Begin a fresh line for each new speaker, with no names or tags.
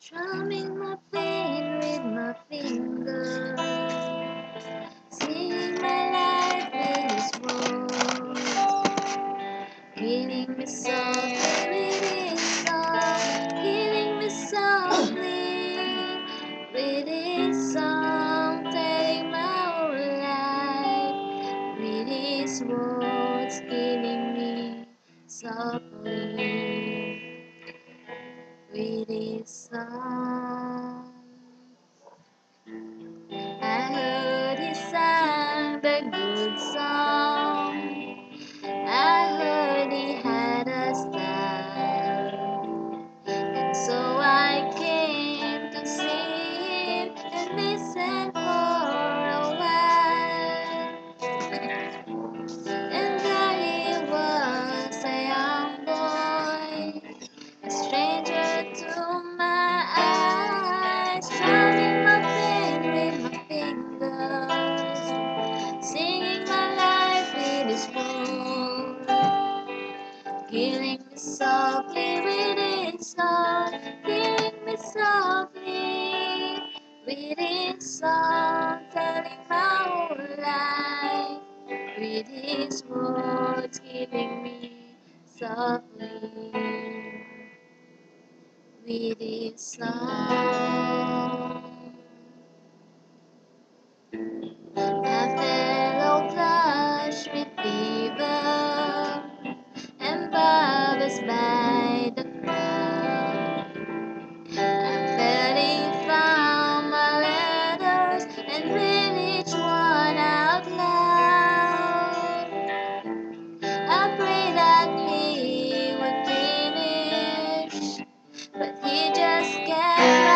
Strumming my pain with my fingers, singing my life with his voice, healing me softly with his song, healing me softly with his song, telling my whole life with his words, healing me softly with his song. I heard he sang the good song. I heard he had a style. And so I came to see him and listen for a while. And there he was, a young boy, a stranger to my eyes, strumming my pain with my fingers, singing my life with his voice, healing me softly with his song, healing me softly with his song, telling my whole life with his words, healing me softly with his song. My fellow flushed with fever and barbers by the crowd. I felt he found my letters and read each one out loud. I pray that he would finish, but he just kept